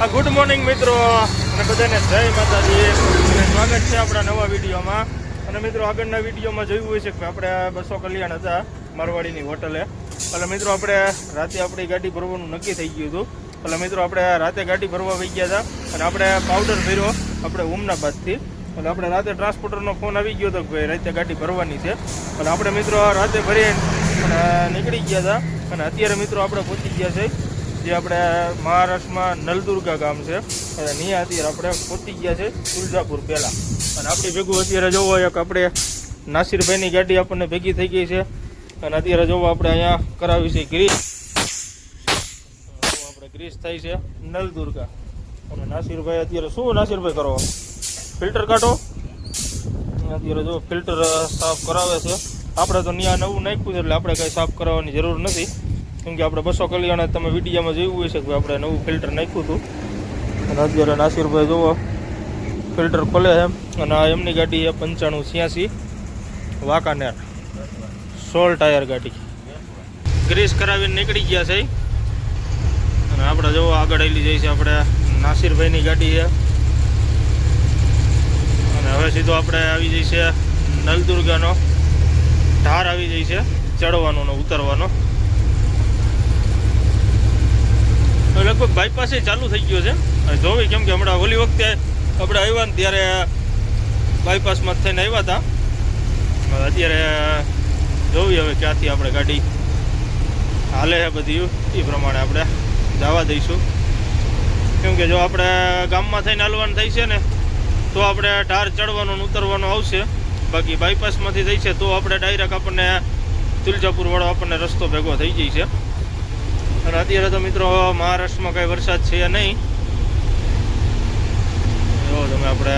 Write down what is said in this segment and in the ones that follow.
Good morning મિત્રો અને બધાને જય માતાજી અને સ્વાગત છે આપણા નવા વિડીયોમાં. અને મિત્રો આગળના વિડીયોમાં જોયું હોય છે કે આપણે 200 કલ્યાણ હતા મારવાડીની હોટલે. એટલે મિત્રો આપણે રાતે આપણી ગાડી ભરવાનું નક્કી થઈ ગયું હતું. એટલે મિત્રો આપણે રાતે ગાડી ભરવા વહી ગયા હતા અને આપણે પાવડર ભર્યો આપણે ઉમનાબાદથી. એટલે આપણે રાતે ટ્રાન્સપોર્ટરનો ફોન આવી ગયો હતો કે ભાઈ રાતે ગાડી ભરવાની છે. અને આપણે મિત્રો રાતે ભરી અને નીકળી ગયા હતા. અને અત્યારે મિત્રો આપણે પહોંચી ગયા છે જે આપણે મહારાષ્ટ્રમાં નલદુર્ગા ગામ છે. અને ત્યાં અત્યારે આપણે પહોંચી ગયા છે તુલજાપુર પહેલાં. અને આપણી ભેગું અત્યારે જોવો એક આપણે નાસિરભાઈની ગાડી આપણને ભેગી થઈ ગઈ છે. અને અત્યારે જોવો આપણે અહીંયા કરાવી છે ગ્રીસ. આપણે ગ્રીસ થાય છે નલદુર્ગા. અને નાસિરભાઈ અત્યારે શું નાસિરભાઈ કરો ફિલ્ટર કાઢો. અત્યારે જો ફિલ્ટર સાફ કરાવે છે. આપણે તો ત્યાં નવું નાખ્યું છે એટલે આપણે કંઈ સાફ કરાવવાની જરૂર નથી. કેમ કે આપણે 200 કલ્યાણ તમે વિડીયોમાં જોયું હોય છે કે આપણે નવું ફિલ્ટર નાખ્યું હતું. અને અત્યારે નાસિરભાઈ જુઓ ફિલ્ટર ખોલે છે. અને આ એમની ગાડી છે 9586 વાંકાનેર 16 ટાયર ગાડી. ગ્રીસ કરાવીને નીકળી ગયા છે. અને આપણે જુઓ આગળ આવેલી જાય છે આપણે નાસિરભાઈની ગાડી છે. અને હવે સીધો આપણે આવી જાય છે નલદુર્ગાનો ધાર આવી જાય છે ચડવાનો ને ઉતરવાનો. લગભગ બાયપાસ ચાલુ થઈ ગયો છે જોવી. કેમ કે હમણાં ઓલી વખતે આપણે આવ્યા ને ત્યારે બાયપાસમાં થઈને આવ્યા હતા. અત્યારે જોવી હવે ક્યાંથી આપણે ગાડી હાલે છે બધી એ પ્રમાણે આપણે જવા દઈશું. કેમ કે જો આપણે ગામમાં થઈને હાલવાનું થઈ છે ને તો આપણે ઢાર ચડવાનો ને ઉતરવાનો આવશે. બાકી બાયપાસમાંથી થઈ છે તો આપણે ડાયરેક્ટ આપણને તુલજાપુરવાળો આપણને રસ્તો ભેગો થઈ જાય છે. અને અત્યારે તો મિત્રો મહારાષ્ટ્રમાં કંઈ વરસાદ છે નહીં. જો તમે આપણે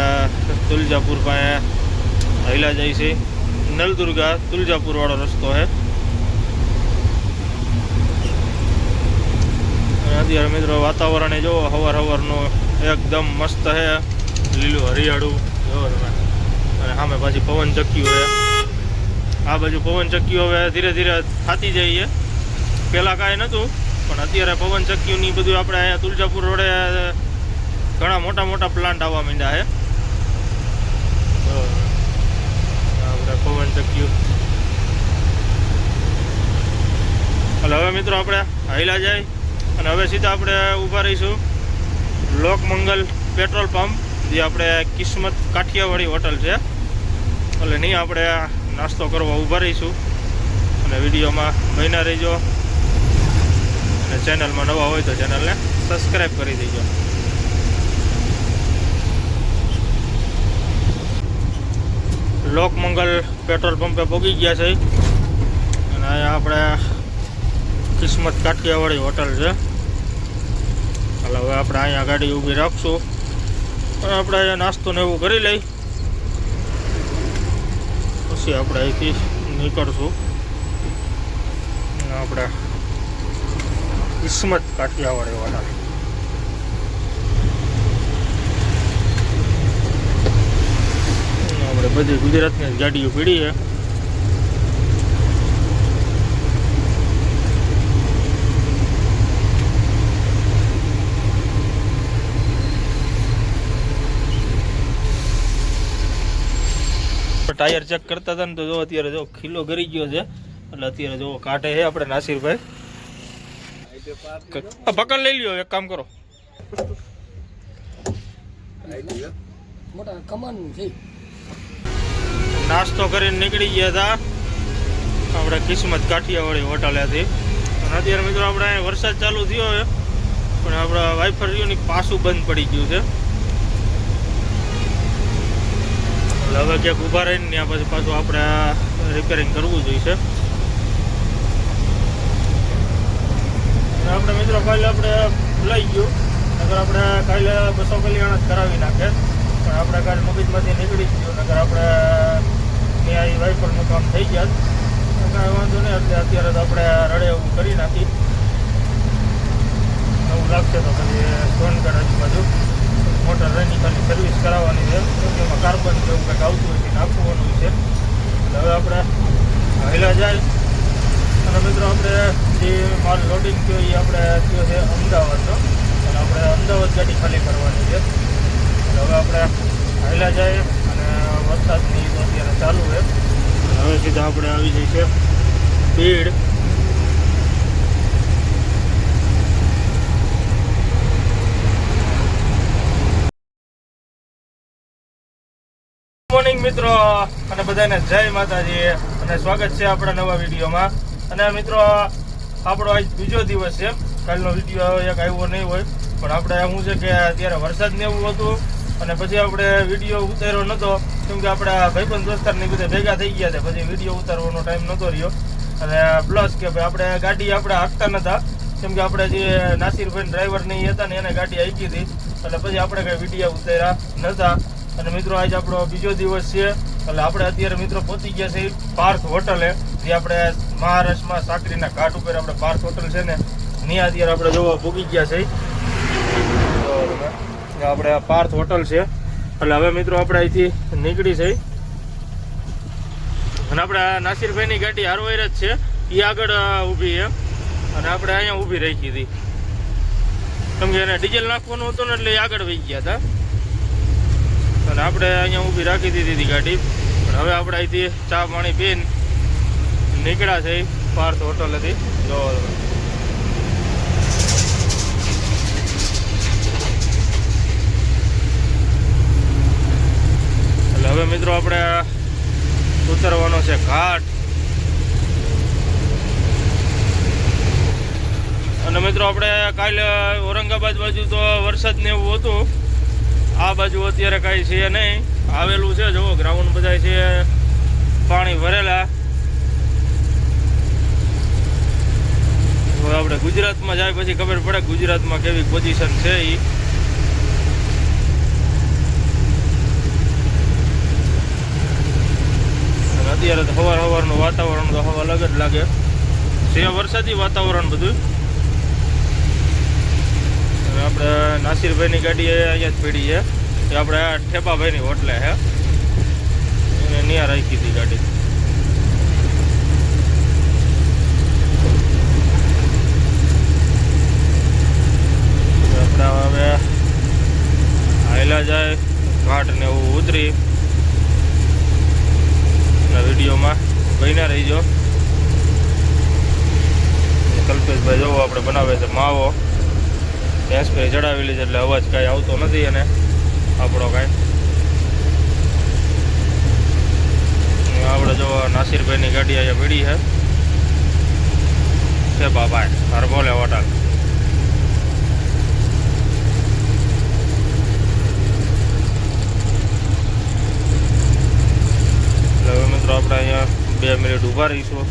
તુલજાપુર પાસે હાલ્યા જાય છે. નલદુર્ગા તુલજાપુરવાળો રસ્તો છે. અને અત્યારે મિત્રો વાતાવરણ જો સવારનું એકદમ મસ્ત છે લીલું હરિયાળું. જો તમે અને સામે પાછી પવન ચક્કીઓ છે. આ બાજુ પવન ચક્કીઓ હવે ધીરે ધીરે થતી જાય છે. પહેલાં કાંઈ નહોતું પણ અત્યારે પવન ચક્કીઓની બધું આપણે અહીંયા તુલજાપુર રોડે ઘણા મોટા મોટા પ્લાન્ટ આવવા માંડ્યા છે. આપણે પવન ચક્કીઓ એટલે હવે મિત્રો આપણે હાઈલા જાય. અને હવે સીધા આપણે ઊભા રહીશું લોકમંગલ પેટ્રોલ પંપ જે આપણે કિસ્મત કાઠિયાવાડી હોટલ છે. એટલે નહીં આપણે નાસ્તો કરવા ઊભા રહીશું. અને વિડીયોમાં બન્યા રહીજો. અને ચેનલમાં નવા હોય તો ચેનલને સબસ્ક્રાઈબ કરી દેજો. લોકમંગલ પેટ્રોલ પંપે પહોંચી ગયા છે. અને અહીંયા આપણે કિસ્મત કાઠિયાવાડી હોટલ છે. એટલે હવે આપણે અહીંયા ગાડી ઊભી રાખશું અને આપણે અહીંયા નાસ્તો ને એવું કરી લઈ પછી આપણે અહીંથી નીકળશું. આપણે કિસ્મત કાઠિયાવાડી હોટલ. આપણે બધી ગુજરાતની ગાડીઓ પીડી છે. ટાયર ચેક કરતા હતા ને તો જો અત્યારે જો ખીલો ગરી ગયો છે. એટલે અત્યારે જો કાઢે છે આપણે નાસિરભાઈ. પકડ લઈ લ્યો. એક કામ કરો નાસ્તો કરીને નીકળી ગયા હતા આપણે કિસ્મત કાઠિયાવાડી હોટલેથી. અને અત્યારે મિત્રો આપણે વરસાદ ચાલુ થયો છે પણ આપણા વાઇફર રહ્યું પાછું બંધ પડી ગયું છે. હવે ક્યાંક ઊભા રહીને ત્યાં પછી પાછું આપણે રિપેરિંગ કરવું જોઈશે. આપણે મિત્રો કાલે આપણે ભૂલાઈ ગયું. નગર આપણે કાલે 200 કલ્યાણ જ કરાવી નાખે પણ આપણે કાલે મગજમાંથી નીકળી ગયું. નગર આપણે ત્યાં વાઇફરનું કામ થઈ ગયા કાંઈ વાંધો નહીં. એટલે અત્યારે તો આપણે રડે એવું કરી નાખી. એવું લાગશે તો પછી સોનગઢ આજુબાજુ મોટર રહીની ખાલી સર્વિસ કરાવવાની છે. એમાં કાર્બન જેવું કંઈક આવતું હોય છે નાખવાનું છે. એટલે હવે આપણે હાઈલા જાય. અને મિત્રો આપણે જે માલ લોડિંગ થયો એ આપણે થયો છે અમદાવાદનો. અને આપણે અમદાવાદ ગાડી ખાલી કરવાની છે. હવે આપણે હાલ્યા જઈએ અને વરસાદની તો અત્યારે ચાલુ છે. હવે સીધા આપણે આવી જઈએ છે ભીડ. મોર્નિંગ મિત્રો, અને બધાને જય માતાજી અને સ્વાગત છે આપણા નવા વિડીયોમાં. અને મિત્રો આપણો આજ બીજો દિવસ છે. કાલનો વિડીયો એક આવ્યો નહીં હોય, પણ આપણે શું છે કે અત્યારે વરસાદ ને એવું હતું અને પછી આપણે વિડીયો ઉતાર્યો નહોતો, કેમ કે આપણા ભાઈબંધ દોસ્તારની બધા ભેગા થઈ ગયા હતા. પછી વિડીયો ઉતારવાનો ટાઈમ નહોતો રહ્યો. અને પ્લસ કે ભાઈ આપણે ગાડી આપણે હાંકતા નહોતા, કેમ કે આપણે જે નાસિરભાઈ ડ્રાઈવર ને હતા ને એને ગાડી હાંકી હતી, એટલે પછી આપણે કંઈ વિડીયો ઉતાર્યા નહોતા. અને મિત્રો આજે આપણો બીજો દિવસ છે, એટલે આપણે અત્યારે મિત્રો પહોંચી ગયા છે પાર્થ હોટલે, જે આપણે મહારાષ્ટ્રમાં સાકરીના ઘાટ ઉપર આપણે પાર્થ હોટલ છે ને, ત્યાં અત્યારે આપણે જોવા પૂગી ગયા છે. આપણે પાર્થ હોટલ છે, એટલે હવે મિત્રો આપણે અહીંથી નીકળી છે. અને આપણે નાસિરભાઈની ગાડી હારવાઈ જ છે, એ આગળ ઊભી છે અને આપણે અહીંયા ઊભી રાખી હતી, કેમ કે એને ડીઝલ નાખવાનું હતું ને એટલે એ આગળ વહી ગયા હતા. અને આપણે અહીંયા ઊભી રાખી દીધી હતી ગાડી. પણ હવે આપણે અહીંથી ચા પાણી પીને નીકળ્યા છે પાર્થ હોટલ હતી. જો એટલે હવે મિત્રો આપણે ઉતરવાનો છે ઘાટ. અને મિત્રો આપણે કાલે ઔરંગાબાદ બાજુ તો વરસાદ ને એવું હતું, આ બાજુ અત્યારે કાંઈ છે નહીં. આવેલું છે જો ગ્રાઉન્ડ બધા છે પાણી ભરેલા. હવે આપણે ગુજરાતમાં જાય પછી ખબર પડે ગુજરાતમાં કેવી પોઝિશન છે. અને અત્યારે તો સવારનું વાતાવરણ તો હવા અલગ જ લાગે છે, વરસાદી વાતાવરણ બધું. આપણે નાસિરભાઈની ગાડી અહીંયા જ પડી છે, એ આપણે ઠેપાભાઈની હોટલે છે, એને ત્યાં રાખી હતી ગાડી. આપણે હવે હાલ્યા જાય ઘાટ ને એવું ઉતરી. વિડીયોમાં બન્યા રહીજો. કલ્પેશભાઈ જોવો આપણે બનાવે છે માવો, ગેસ પે ચડાવી લીધે એટલે અવાજ કાંઈ આવતો નથી અને આપણો કાંઈ. આપણે જો નાસિરભાઈની ગાડી અહીંયા પડી છે બાબા હરબોલે હોટલ. એટલે હવે મિત્રો આપણે અહીંયા 2 મિનિટ ઊભા રહીશું.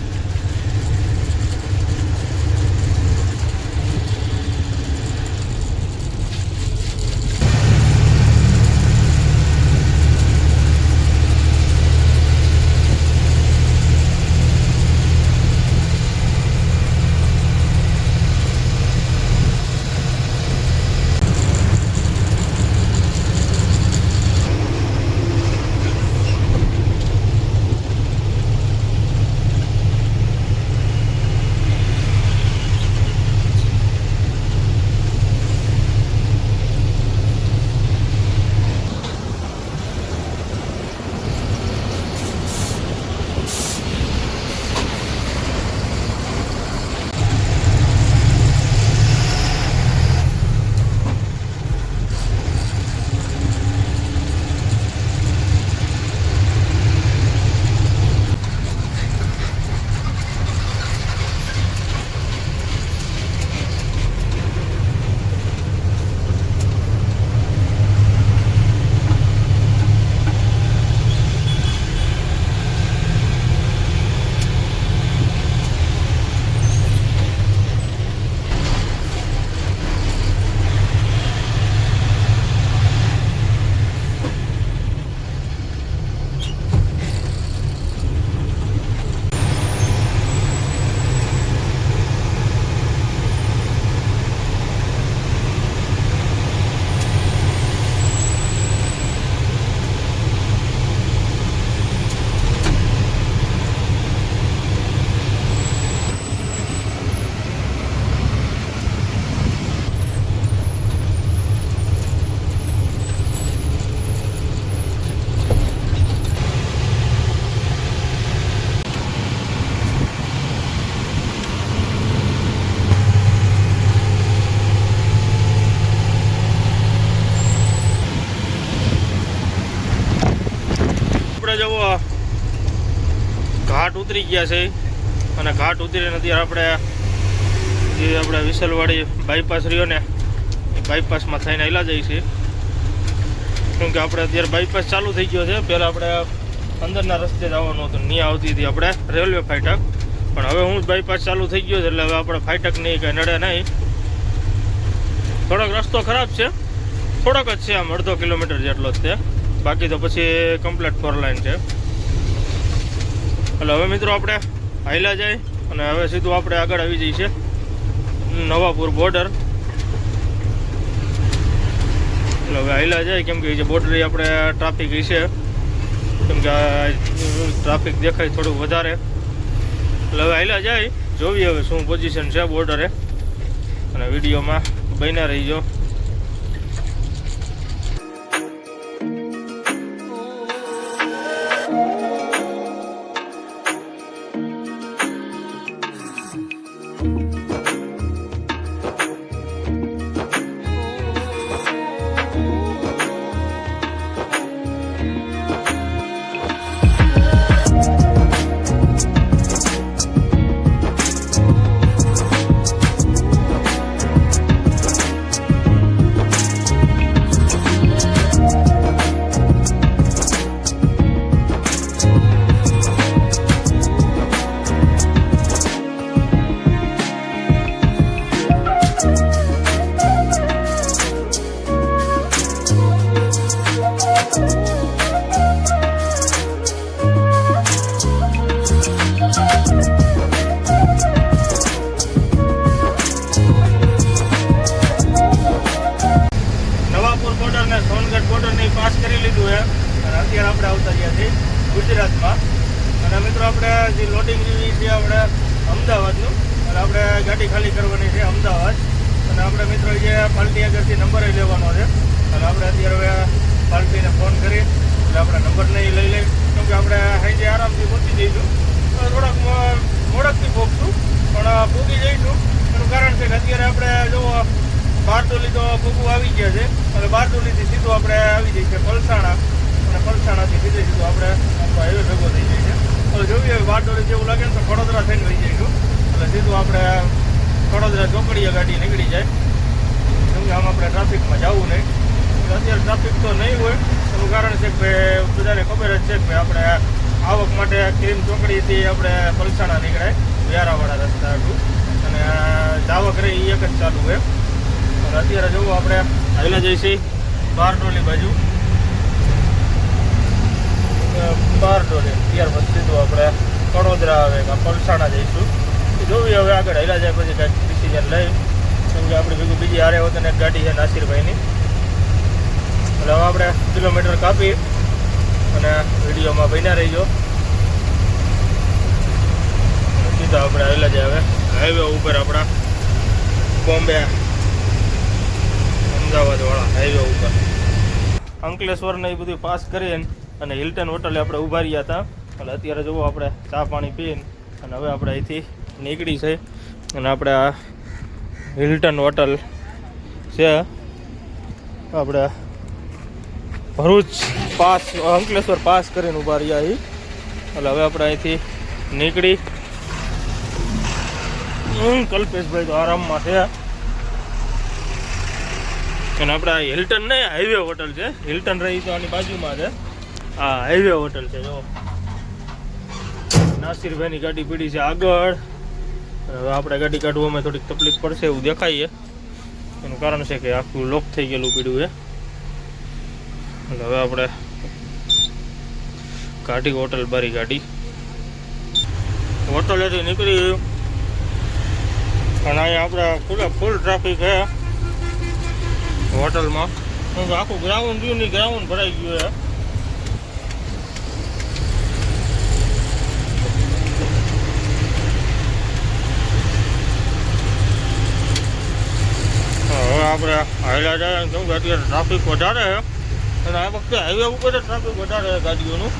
ઉતરી ગયા છે અને ઘાટ ઉતરીને અત્યારે આપણે વિસલવાડી બાયપાસ રહ્યો ને એ બાયપાસમાં થઈને આવેલા જઈએ છીએ. કેમ કે આપણે અત્યારે બાયપાસ ચાલુ થઈ ગયો છે. પહેલાં આપણે અંદરના રસ્તે જવાનું હતું, ત્યાં આવતી હતી આપણે રેલવે ફાટક, પણ હવે હું બાયપાસ ચાલુ થઈ ગયો છે એટલે હવે આપણે ફાટક નહીં કંઈ નડે નહીં. થોડોક રસ્તો ખરાબ છે, થોડોક જ છે, આમ 1.5 કિલોમીટર જેટલો જ છે, બાકી તો પછી કમ્પ્લીટ 4 લાઈન છે. એટલે હવે મિત્રો આપણે હાઈલા જાય અને હવે સીધું આપણે આગળ આવી જઈએ છીએ નવાપુર બોર્ડર. એટલે હવે હાઈલા જાય કેમ કે જે બોર્ડર આપણે ટ્રાફિક છે, કેમ કે ટ્રાફિક દેખાય થોડું વધારે. એટલે હવે હાઈલા જાય, જોઈએ હવે શું પોઝિશન છે બોર્ડરે અને વિડીયોમાં બન્યા રહીજો. પાસ કરી લીધું છે અને અત્યારે આપણે આવતા ગયા છીએ ગુજરાતમાં. અને મિત્રો આપણે જે લોડિંગ જેવી છે આપણે અમદાવાદનું, અને આપણે ગાડી ખાલી કરવાની છે અમદાવાદ. અને આપણે મિત્રો જે પાર્ટી આગળથી નંબર લેવાનો છે અને આપણે અત્યારે હવે પાર્ટીને ફોન કરી એટલે આપણે નંબર નહીં લઈ લઈએ, કેમકે આપણે હાઈજે આરામથી પહોંચી જઈશું. થોડાક મોડકથી પહોંચશું પણ પૂગી જઈશું. એનું કારણ છે કે અત્યારે આપણે જો બારડોલી તો ભૂગું આવી ગયા છે અને બારડોલીથી સીધું આપણે આવી જઈએ છીએ પલસાણા, અને પલસાણાથી સીધું આપણે હાઈવે ભેગો થઈ જાય છે. એટલે જોઈએ બારડોલી જેવું લાગે ને તો વડોદરા થઈને લઈ જઈશું, એટલે સીધું આપણે વડોદરા ચોકડીએ ગાડી નીકળી જાય. કેમ કે આમ આપણે ટ્રાફિકમાં જવું નહીં. અત્યારે ટ્રાફિક તો નહીં હોય, એનું કારણ છે કે બધાને ખબર જ છે કે આપણે આવક માટે ક્રીમ ચોકડીથી આપણે પલસાણા નીકળાય વ્યારાવાળા રસ્તા હતું, અને જાવક રહી એક જ ચાલુ હોય. અત્યારે જોવું આપણે આવેલા જઈશી બારડોલી બાજુ, બારડોલી ત્યારબાદ સીધું આપણે વડોદરા આવે કે પલસાણા જઈશું. જોવી હવે આગળ હેલા જાય પછી કાંઈક ડિસિઝન લઈ. કેમ કે આપણે ભેગું બીજી હારે હોત એક ગાડી છે નાસિરભાઈની. એટલે હવે આપણે કિલોમીટર કાપી અને વિડીયોમાં બન્યા રહીજો. સીધા આપણે હેલા જાય હવે હાઈવે ઉપર આપણા બોમ્બે અમદાવાદવાળા હાઈવે ઉપર અંકલેશ્વરને એ બધું પાસ કરીને અને હિલ્ટન હોટલે આપણે ઊભા રહ્યા હતા. એટલે અત્યારે જુઓ આપણે ચા પાણી પીને અને હવે આપણે અહીંથી નીકળી છે અને આપણે આ હિલ્ટન હોટલ છે આપણે ભરૂચ પાસ અંકલેશ્વર પાસ કરીને ઊભા રહ્યા અહીં. એટલે હવે આપણે અહીંથી નીકળી કલ્પેશભાઈ તો આરામમાં છે. અને આપણે આ હિલ્ટન નહીં હાઈવે હોટલ છે, હિલ્ટન રહી તો આની બાજુમાં છે. આ હાઈવે હોટલ છે. જો નાસિરભાઈની ગાડી પીડી છે આગળ. હવે આપણે ગાડી કાઢવામાં થોડીક તકલીફ પડશે એવું દેખાય છે. એનું કારણ છે કે આખું લોક થઈ ગયેલું પીડ્યું છે. એટલે હવે આપણે કાઢી હોટલ બારી ગાડી હોટલેથી નીકળી. અને અહીંયા આપણે ફૂલ ટ્રાફિક છે હોટલમાં. આખું ગ્રાઉન્ડ રહ્યું નહીં, ગ્રાઉન્ડ ભરાઈ ગયું છે. હવે આપણે હાઈલા જાય કેમ કે અત્યારે ટ્રાફિક વધારે છે અને આ વખતે હાઈવે ઉપર ટ્રાફિક વધારે છે ગાડીઓનું.